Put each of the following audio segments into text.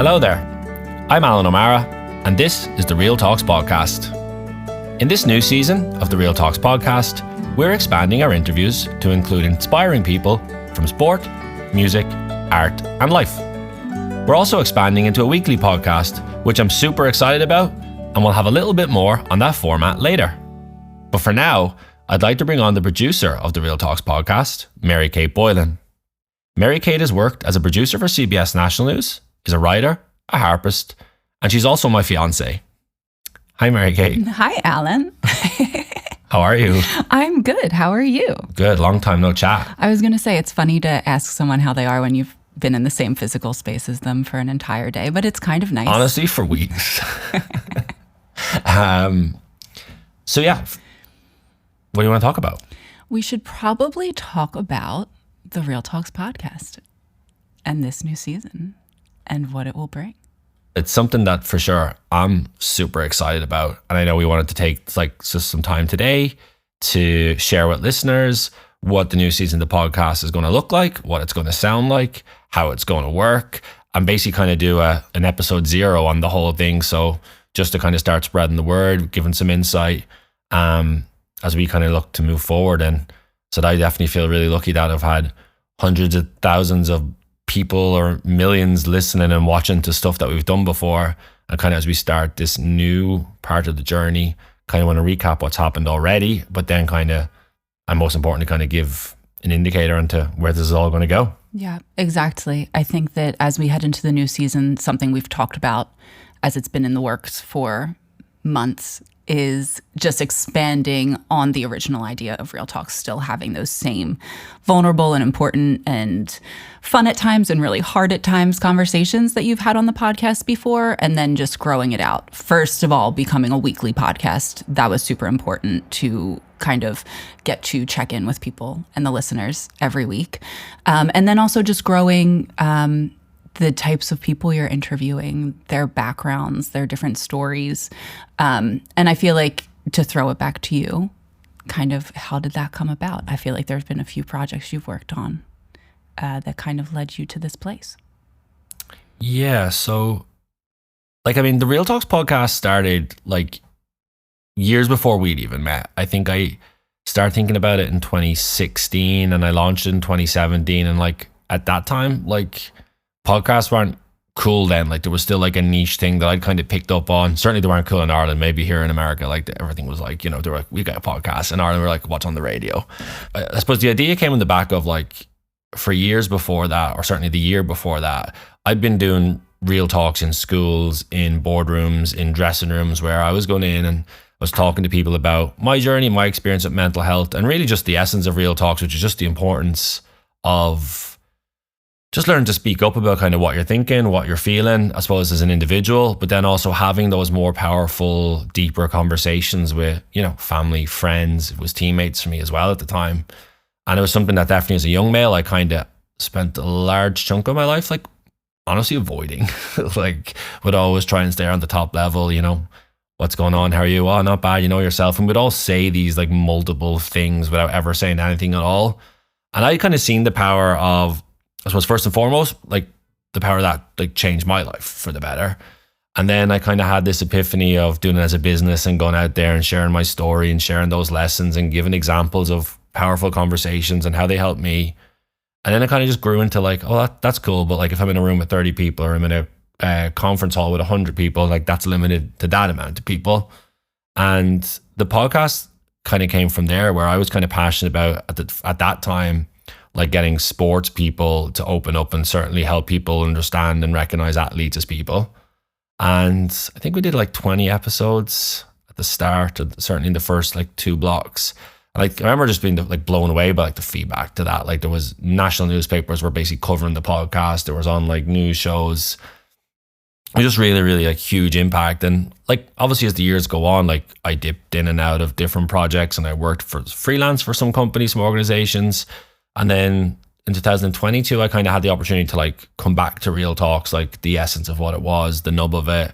Hello there, I'm Alan O'Mara, and this is the Real Talks Podcast. In this new season of the Real Talks Podcast, we're expanding our interviews to include inspiring people from sport, music, art, and life. We're also expanding into a weekly podcast, which I'm super excited about, and we'll have a little bit more on that format later. But for now, I'd like to bring on the producer of the Real Talks Podcast, Mary Kate Boylan. Mary Kate has worked as a producer for CBS National News, is a writer, a harpist, and she's also my fiancée. Hi, Mary Kate. Hi, Alan. How are you? I'm good. How are you? Good. Long time no chat. I was going to say it's funny to ask someone how they are when you've been in the same physical space as them for an entire day, but it's kind of nice. Honestly, for weeks. So yeah, what do you want to talk about? We should probably talk about the Real Talks podcast and this new season and what it will bring. It's something that for sure I'm super excited about. And I know we wanted to take just some time today to share with listeners what the new season of the podcast is going to look like, what it's going to sound like, how it's going to work, and basically kind of do an episode 0 on the whole thing. So just to kind of start spreading the word, giving some insight as we kind of look to move forward. And so I definitely feel really lucky that I've had hundreds of thousands of people or millions listening and watching to stuff that we've done before. And kind of as we start this new part of the journey, kind of want to recap what's happened already, but then kind of, and most importantly, kind of give an indicator into where this is all going to go. Yeah, exactly. I think that as we head into the new season, something we've talked about as it's been in the works for months is just expanding on the original idea of Real Talk, still having those same vulnerable and important and fun at times and really hard at times conversations that you've had on the podcast before, and then just growing it out. First of all, becoming a weekly podcast. That was super important to kind of get to check in with people and the listeners every week. And then also just growing the types of people you're interviewing, their backgrounds, their different stories. And I feel like, to throw it back to you, kind of how did that come about? I feel like there's been a few projects you've worked on that kind of led you to this place. Yeah, so the Real Talks podcast started years before we'd even met. I think I started thinking about it in 2016 and I launched it in 2017. And at that time, podcasts weren't cool then. There was still a niche thing that I'd kind of picked up on. Certainly they weren't cool in Ireland. Maybe here in America, everything was they were we got a podcast. In Ireland, we're what's on the radio? I suppose the idea came in the back of for years before that, or certainly the year before that, I'd been doing real talks in schools, in boardrooms, in dressing rooms, where I was going in and I was talking to people about my journey, my experience with mental health, and really just the essence of real talks, which is just the importance of just learn to speak up about kind of what you're thinking, what you're feeling, I suppose, as an individual, but then also having those more powerful, deeper conversations with, family, friends. It was teammates for me as well at the time. And it was something that definitely as a young male, I kind of spent a large chunk of my life, honestly avoiding, would always try and stay on the top level, what's going on? How are you? Oh, not bad. Yourself. And we'd all say these multiple things without ever saying anything at all. And I kind of seen the power of, I suppose, first and foremost, the power that changed my life for the better. And then I kind of had this epiphany of doing it as a business and going out there and sharing my story and sharing those lessons and giving examples of powerful conversations and how they helped me. And then it kind of just grew into that's cool. But if I'm in a room with 30 people or I'm in a conference hall with 100 people, that's limited to that amount of people. And the podcast kind of came from there, where I was kind of passionate about at that time, getting sports people to open up and certainly help people understand and recognize athletes as people. And I think we did 20 episodes at the start, certainly in the first 2 blocks. I remember just being blown away by the feedback to that. There was national newspapers were basically covering the podcast. There was on news shows. It was just really, really huge impact. And obviously as the years go on, I dipped in and out of different projects and I worked for freelance for some companies, some organizations. And then in 2022, I kind of had the opportunity to come back to Real Talks, the essence of what it was, the nub of it.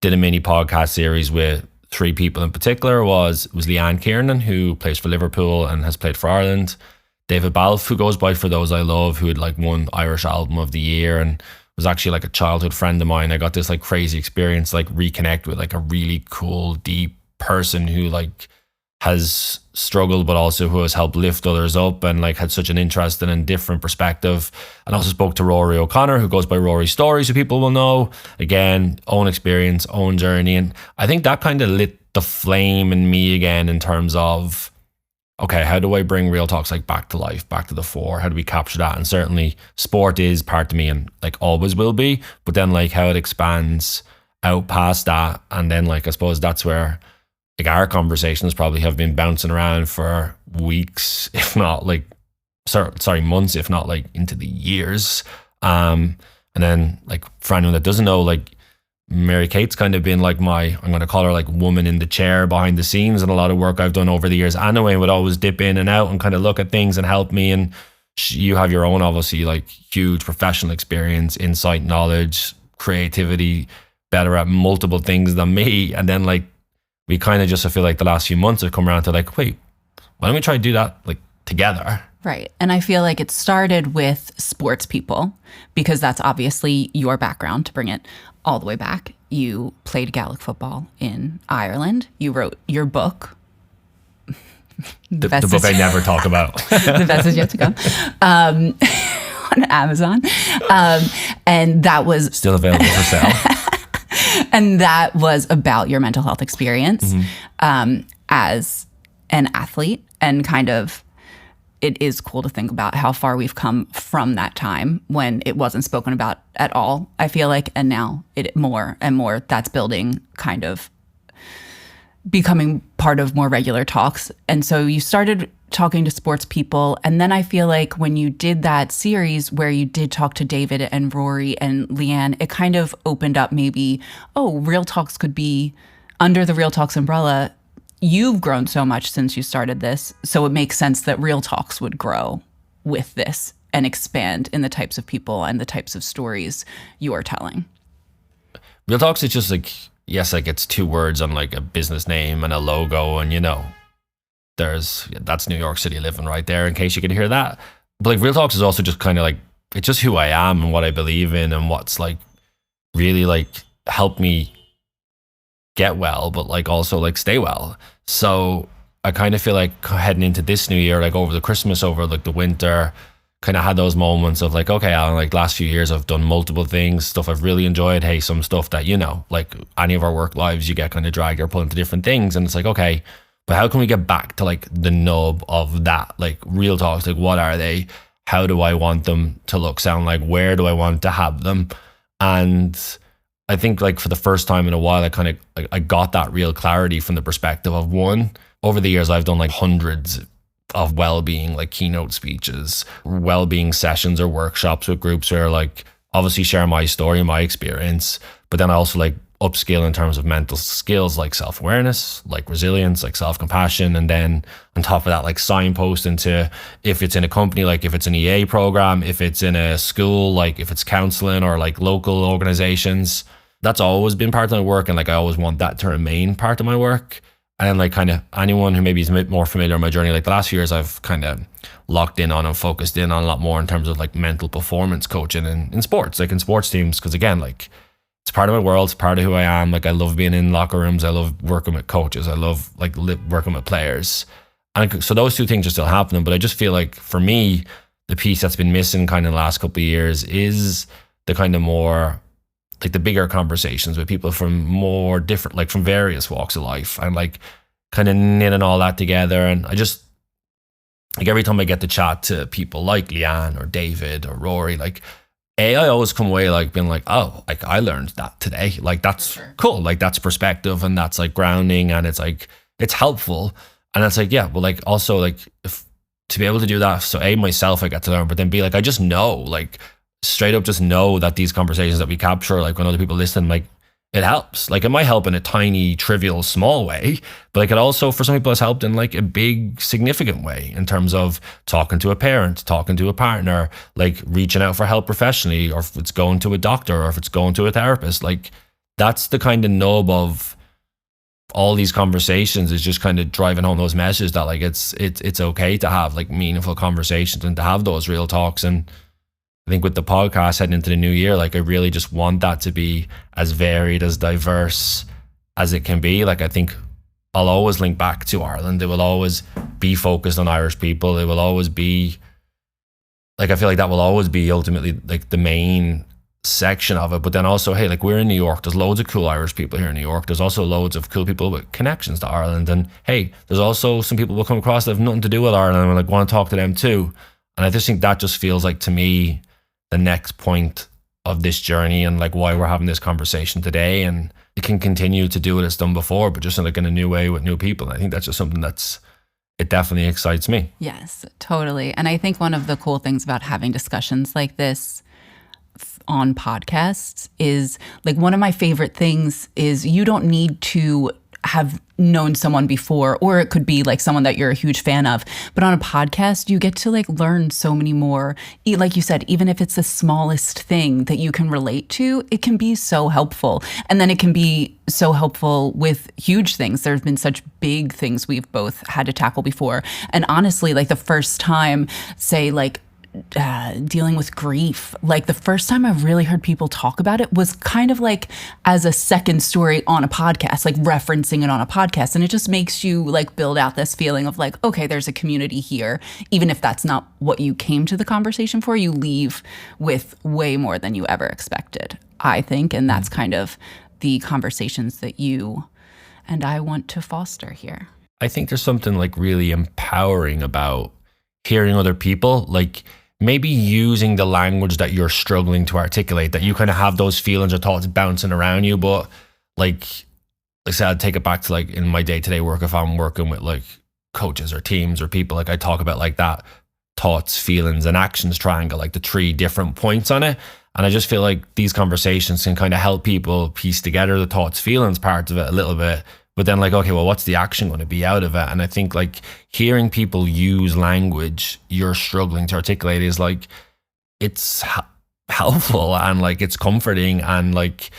Did a mini podcast series with 3 people in particular. Was Leanne Kiernan, who plays for Liverpool and has played for Ireland. David Balfe, who goes by For Those I Love, who had won Irish Album of the Year and was actually like a childhood friend of mine. I got this like crazy experience, like reconnect with like a really cool, deep person who like has struggled, but also who has helped lift others up and like had such an interesting and different perspective. And also spoke to Rory O'Connor, who goes by Rory Stories, who people will know. Again, own experience, own journey. And I think that kind of lit the flame in me again in terms of, okay, how do I bring real talks like back to life, back to the fore? How do we capture that? And certainly sport is part of me and like always will be, but then like how it expands out past that. And then like, I suppose that's where like our conversations probably have been bouncing around for weeks, if not like, sorry, months, if not like into the years. And then like for anyone that doesn't know, like Mary Kate's kind of been like I'm going to call her like woman in the chair behind the scenes, and a lot of work I've done over the years anyway would always dip in and out and kind of look at things and help me. And you have your own, obviously, like huge professional experience, insight, knowledge, creativity, better at multiple things than me. And then like, we kind of just, I feel like the last few months have come around to like, wait, why don't we try to do that like together? Right. And I feel like it started with sports people because that's obviously your background, to bring it all the way back. You played Gaelic football in Ireland. You wrote your book. The book I never talk about. The best is yet to come. On Amazon. And that was still available for sale. And that was about your mental health experience as an athlete, and kind of, it is cool to think about how far we've come from that time when it wasn't spoken about at all, I feel like. And now it more and more, that's building, kind of becoming part of more regular talks. And so you started talking to sports people. And then I feel like when you did that series where you did talk to David and Rory and Leanne, it kind of opened up maybe, oh, Real Talks could be under the Real Talks umbrella. You've grown so much since you started this, so it makes sense that Real Talks would grow with this and expand in the types of people and the types of stories you're telling. Real Talks is just like, yes, like it's two words on like a business name and a logo, and you know, that's New York City living right there, in case you could hear that. But like Real Talks is also just kind of like, it's just who I am and what I believe in and what's like really like helped me get well, but like also like stay well. So I kind of feel like heading into this new year, like over the Christmas, over like the winter, kind of had those moments of like, okay, Alan, like last few years I've done multiple things, stuff I've really enjoyed. Hey, some stuff that, you know, like any of our work lives, you get kind of dragged or pulled into different things. And it's like, okay, but how can we get back to like the nub of that? Like Real Talks, like what are they? How do I want them to look, sound like? Where do I want to have them? And I think like for the first time in a while, I got that real clarity from the perspective of one. Over the years, I've done like hundreds of well-being, like keynote speeches, well-being sessions or workshops with groups where like obviously share my story and my experience, but then I also like upskill in terms of mental skills like self-awareness, like resilience, like self-compassion. And then on top of that, like signpost into, if it's in a company, like if it's an EA program, if it's in a school, like if it's counseling or like local organizations, that's always been part of my work. And like, I always want that to remain part of my work. And then like kind of anyone who maybe is a bit more familiar with my journey, like the last few years, I've kind of locked in on and focused in on a lot more in terms of like mental performance coaching in sports, like in sports teams. Cause again, like it's part of my world, it's part of who I am. Like I love being in locker rooms. I love working with coaches. I love like working with players. And so those two things are still happening. But I just feel like for me, the piece that's been missing kind of in the last couple of years is the kind of more like the bigger conversations with people from more different, like from various walks of life, and like kind of knitting all that together. And I just, like every time I get to chat to people like Leanne or David or Rory, like I always come away like being like, oh, like I learned that today. Like that's cool. Like that's perspective and that's like grounding and it's like, it's helpful. And it's like, yeah, well, like also like if to be able to do that. So A, myself, I get to learn, but then B, like I just know, like straight up just know that these conversations that we capture, like when other people listen, like it helps. Like it might help in a tiny, trivial, small way, but like it also for some people has helped in like a big, significant way in terms of talking to a parent, talking to a partner, like reaching out for help professionally, or if it's going to a doctor or if it's going to a therapist. Like that's the kind of nub of all these conversations, is just kind of driving home those messages that like it's okay to have like meaningful conversations and to have those real talks. And I think with the podcast heading into the new year, like I really just want that to be as varied, as diverse as it can be. Like I think I'll always link back to Ireland. It will always be focused on Irish people. It will always be like, I feel like that will always be ultimately like the main section of it. But then also, hey, like we're in New York, there's loads of cool Irish people here in New York. There's also loads of cool people with connections to Ireland. And hey, there's also some people we'll come across that have nothing to do with Ireland and we like want to talk to them too. And I just think that just feels like, to me, the next point of this journey and like why we're having this conversation today. And it can continue to do what it's done before, but just in like in a new way with new people. And I think that's just something it definitely excites me. Yes, totally. And I think one of the cool things about having discussions like this on podcasts is, like, one of my favorite things is you don't need to have known someone before, or it could be like someone that you're a huge fan of. But on a podcast, you get to like learn so many more. Like you said, even if it's the smallest thing that you can relate to, it can be so helpful. And then it can be so helpful with huge things. There's been such big things we've both had to tackle before. And honestly, like the first time, say like dealing with grief, like the first time I really heard people talk about it was kind of like as a second story on a podcast, like referencing it on a podcast. And it just makes you like build out this feeling of like, okay, there's a community here. Even if that's not what you came to the conversation for, you leave with way more than you ever expected, I think. And that's kind of the conversations that you and I want to foster here. I think there's something like really empowering about hearing other people, like maybe using the language that you're struggling to articulate, that you kind of have those feelings or thoughts bouncing around you. But like I said, I'd take it back to like in my day-to-day work, if I'm working with like coaches or teams or people, like I talk about like that thoughts, feelings, and actions triangle, like the 3 different points on it. And I just feel like these conversations can kind of help people piece together the thoughts, feelings parts of it a little bit. But then like, okay, well, what's the action going to be out of it? And I think like hearing people use language you're struggling to articulate is like, it's helpful and like it's comforting. And like,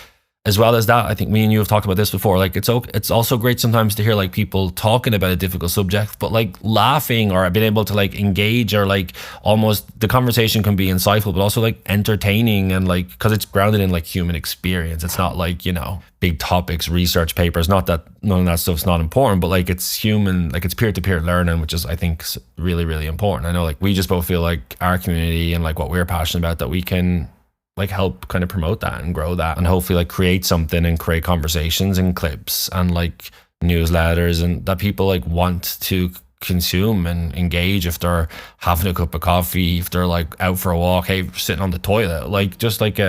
as well as that, I think me and you have talked about this before, like it's also great sometimes to hear like people talking about a difficult subject, but like laughing or being able to like engage, or like almost the conversation can be insightful, but also like entertaining, and like, because it's grounded in like human experience. It's not like, you know, big topics, research papers, not that none of that stuff's not important, but like it's human, like it's peer-to-peer learning, which is, I think, really, really important. I know like we just both feel like our community and like what we're passionate about, that we can like help kind of promote that and grow that, and hopefully like create something and create conversations and clips and like newsletters and that people like want to consume and engage if they're having a cup of coffee, if they're like out for a walk, hey, sitting on the toilet, like just like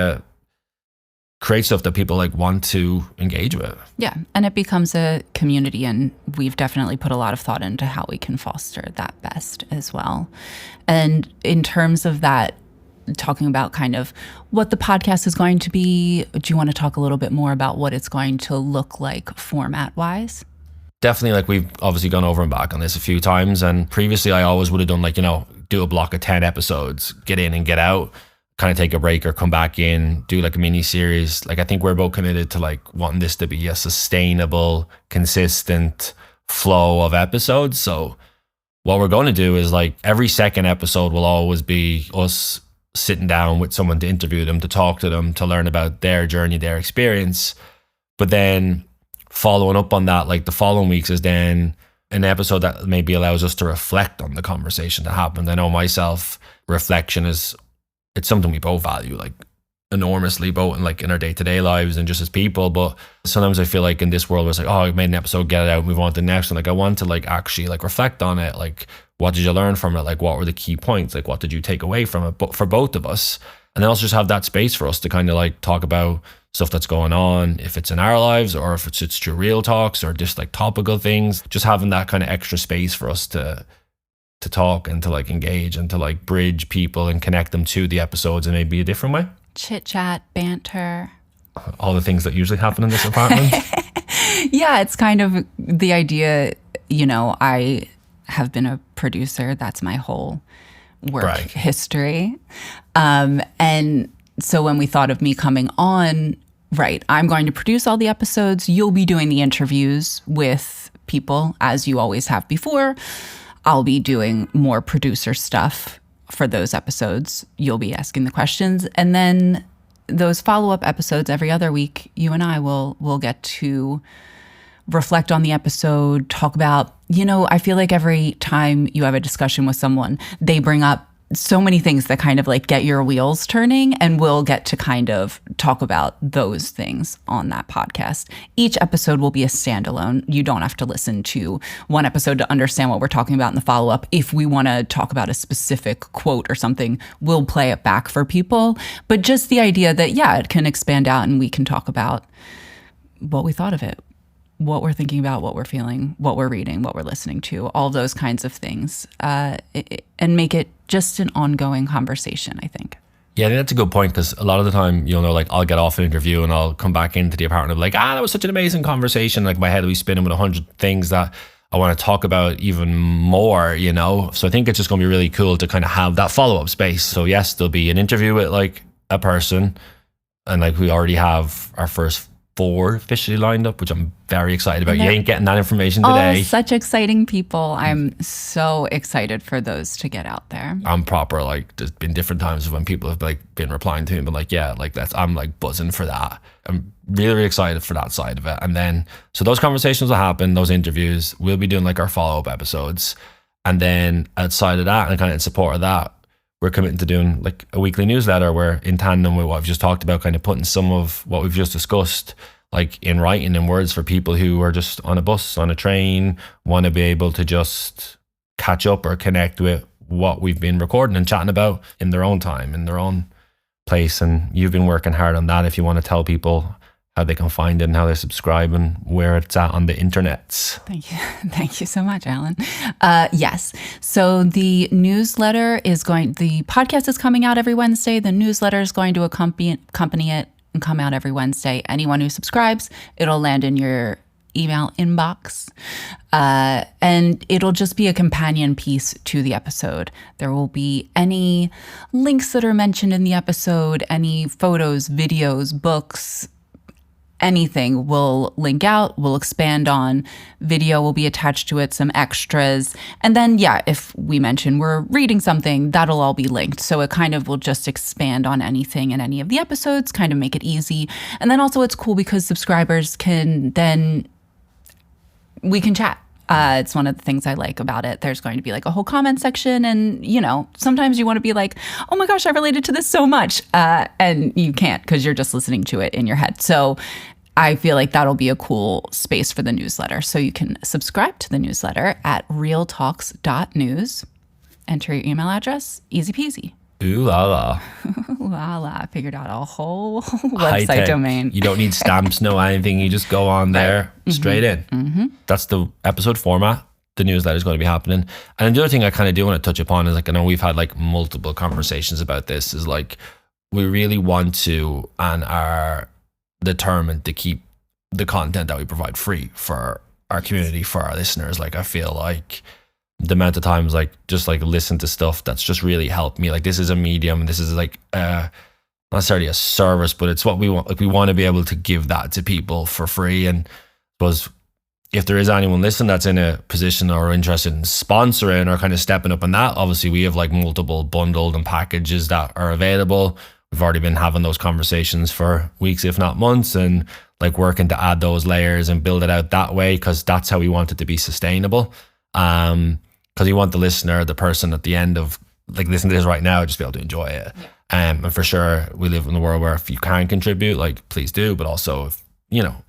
create stuff that people like want to engage with. Yeah. And it becomes a community, and we've definitely put a lot of thought into how we can foster that best as well. And in terms of that, talking about kind of what the podcast is going to be, do you want to talk a little bit more about what it's going to look like format wise? Definitely, like we've obviously gone over and back on this a few times, and previously I always would have done like, you know, do a block of 10 episodes, get in and get out, kind of take a break or come back in, do like a mini series. Like I think we're both committed to like wanting this to be a sustainable, consistent flow of episodes. So what we're going to do is like every second episode will always be us sitting down with someone to interview them, to talk to them, to learn about their journey, their experience. But then following up on that, like the following weeks is then an episode that maybe allows us to reflect on the conversation that happened. I know myself, reflection it's something we both value like enormously, both in like in our day-to-day lives and just as people. But sometimes I feel like in this world where it's like, oh, I made an episode, get it out, move on to the next one. Like I want to like actually like reflect on it. Like, what did you learn from it? Like, what were the key points? Like, what did you take away from it? But for both of us, and then also just have that space for us to kind of like talk about stuff that's going on, if it's in our lives or if it's through real talks or just like topical things, just having that kind of extra space for us to talk and to like engage and to like bridge people and connect them to the episodes in maybe a different way. Chit chat, banter. All the things that usually happen in this apartment. Yeah, it's kind of the idea, you know, I have been a producer. That's my whole work history. And so when we thought of me coming on, right, I'm going to produce all the episodes. You'll be doing the interviews with people as you always have before. I'll be doing more producer stuff for those episodes, you'll be asking the questions. And then those follow-up episodes every other week, you and I will get to reflect on the episode, talk about, I feel like every time you have a discussion with someone, they bring up so many things that kind of like get your wheels turning, and we'll get to kind of talk about those things on that podcast. Each episode will be a standalone. You don't have to listen to one episode to understand what we're talking about in the follow-up. If we want to talk about a specific quote or something, we'll play it back for people. But just the idea that, it can expand out and we can talk about what we thought of it, what we're thinking about, what we're feeling, what we're reading, what we're listening to, all those kinds of things, and make it just an ongoing conversation, I think. Yeah, I think that's a good point, because a lot of the time, like I'll get off an interview and I'll come back into the apartment and be like, that was such an amazing conversation. Like my head will be spinning with 100 things that I want to talk about even more, So I think it's just going to be really cool to kind of have that follow-up space. So yes, there'll be an interview with like a person, and like we already have our first 4 officially lined up, which I'm very excited about. You ain't getting that information today. Oh, such exciting people. I'm so excited for those to get out there. I'm proper, like, there's been different times when people have like been replying to me and been like, I'm like buzzing for that. I'm really, really excited for that side of it. And then, so those conversations will happen, those interviews, we'll be doing like our follow-up episodes. And then outside of that, and kind of in support of that, we're committing to doing like a weekly newsletter where, in tandem with what I've just talked about, kind of putting some of what we've just discussed like in writing, in words, for people who are just on a bus, on a train, want to be able to just catch up or connect with what we've been recording and chatting about in their own time, in their own place. And you've been working hard on that. If you want to tell people how they can find it and how they subscribe and where it's at on the internets. Thank you. Thank you so much, Alan. Yes. So the newsletter the podcast is coming out every Wednesday. The newsletter is going to accompany it and come out every Wednesday. Anyone who subscribes, it'll land in your email inbox. And it'll just be a companion piece to the episode. There will be any links that are mentioned in the episode, any photos, videos, books, anything will link out, we'll expand on. Video will be attached to it, some extras. And then, if we mention we're reading something, that'll all be linked. So it kind of will just expand on anything in any of the episodes, kind of make it easy. And then also it's cool because subscribers we can chat. It's one of the things I like about it. There's going to be like a whole comment section, and sometimes you want to be like, oh my gosh, I related to this so much. And you can't, because you're just listening to it in your head. So I feel like that'll be a cool space for the newsletter. So you can subscribe to the newsletter at realtalks.news. Enter your email address, easy peasy. Ooh la la. Ooh la la. Figured out a whole High website tech. domain. You don't need stamps, no anything. You just go on there, straight in. Mm-hmm. That's the episode format. The newsletter is going to be happening. And the other thing I kind of do want to touch upon is, like, I know we've had like multiple conversations about this, is like, we really want to and are determined to keep the content that we provide free for our community, for our listeners. Like, I feel like the amount of times, like, just like listen to stuff that's just really helped me. Like, this is a medium, this is like not necessarily a service, but it's what we want. Like, we want to be able to give that to people for free. And I suppose if there is anyone listening that's in a position or interested in sponsoring or kind of stepping up on that, obviously we have like multiple bundled and packages that are available. We've already been having those conversations for weeks, if not months, and like working to add those layers and build it out that way, because that's how we want it to be sustainable. Because you want the listener, the person at the end of like listening to this right now, just be able to enjoy it. Yeah. And for sure, we live in a world where if you can contribute, like, please do. But also, if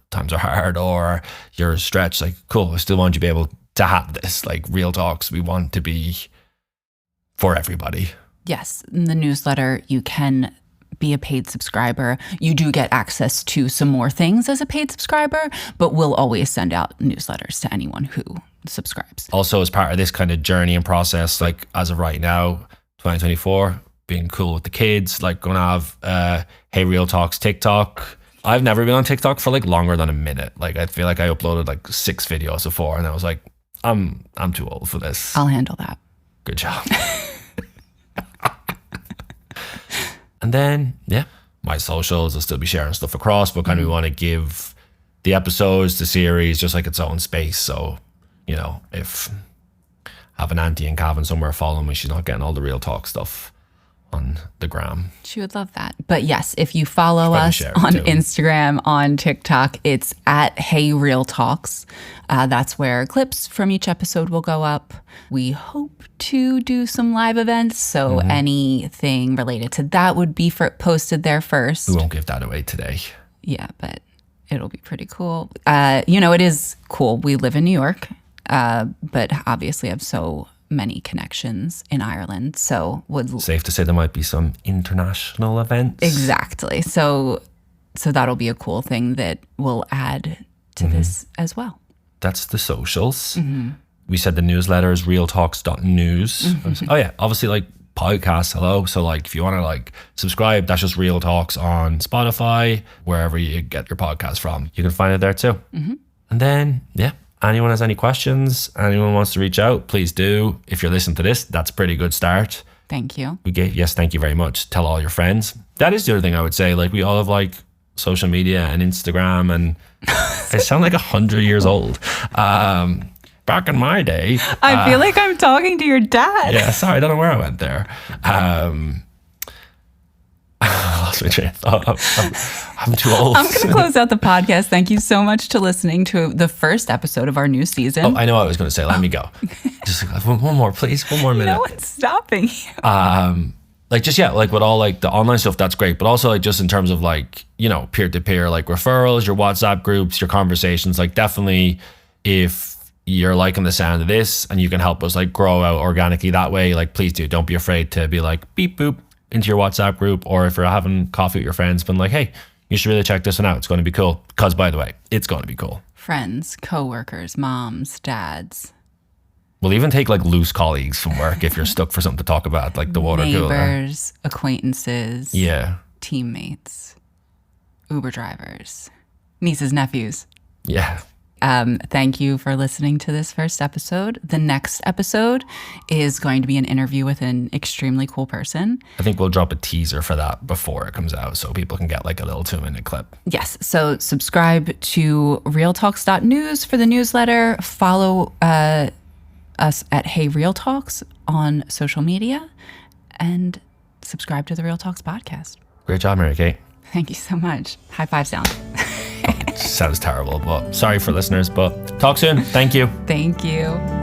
times are hard or you're stretched, like, cool, I still want you to be able to have this. Like, Real Talks, we want to be for everybody. Yes, in the newsletter, you can be a paid subscriber. You do get access to some more things as a paid subscriber, but we'll always send out newsletters to anyone who subscribes. Also, as part of this kind of journey and process, like, as of right now, 2024, being cool with the kids, like, gonna have Hey Real Talks TikTok. I've never been on TikTok for like longer than a minute. Like, I feel like I uploaded like 6 videos before, and I was like, I'm too old for this. I'll handle that. Good job. And then, my socials, I'll still be sharing stuff across, but kind of we want to give the episodes, the series, just like its own space. So, if have an auntie in Cavan somewhere following me. She's not getting all the Real Talk stuff on the gram. She would love that. But yes, if you follow Probably us share it on too. Instagram, on TikTok, it's at Hey Real Talks. That's where clips from each episode will go up. We hope to do some live events, so anything related to that would be posted there first. We won't give that away today. Yeah, but it'll be pretty cool. It is cool. We live in New York, but obviously have so many connections in Ireland. So Safe to say there might be some international events. Exactly. So that'll be a cool thing that we'll add to this as well. That's the socials. We said the newsletter is realtalks.news. Oh yeah, obviously like podcasts, hello. So like if you want to like subscribe, that's just Real Talks on Spotify, wherever you get your podcast from. You can find it there too. And then, yeah, anyone has any questions, anyone wants to reach out, please do. If you're listening to this, that's a pretty good start. Thank you. Yes, thank you very much. Tell all your friends. That is the other thing I would say. Like we all have like social media and Instagram, and I sound like 100 years old. Back in my day, I feel like I'm talking to your dad. yeah, sorry, I don't know where I went there. I lost my train of thought. I'm too old. I'm going to close out the podcast. Thank you so much to listening to the first episode of our new season. Oh, I know what I was going to say. Let me go. Just one more, please. One more minute. No one's stopping you. Like with all like the online stuff, that's great. But also like just in terms of like, peer-to-peer, like referrals, your WhatsApp groups, your conversations, like definitely if you're liking the sound of this and you can help us like grow out organically that way, like please do. Don't be afraid to be like beep boop into your WhatsApp group, or if you're having coffee with your friends, been like, hey, you should really check this one out. It's going to be cool. Because by the way, it's going to be cool. Friends, coworkers, moms, dads. We'll even take like loose colleagues from work if you're stuck for something to talk about, like the water cooler. Neighbors, acquaintances. Yeah. Teammates, Uber drivers, nieces, nephews. Yeah. Thank you for listening to this first episode. The next episode is going to be an interview with an extremely cool person. I think we'll drop a teaser for that before it comes out so people can get like a little 2-minute clip. Yes. So subscribe to realtalks.news for the newsletter. Follow us at Hey Real Talks on social media, and subscribe to the Real Talks podcast. Great job, Mary Kate. Thank you so much. High five sound. Sounds terrible, but sorry for listeners, but talk soon. Thank you. Thank you.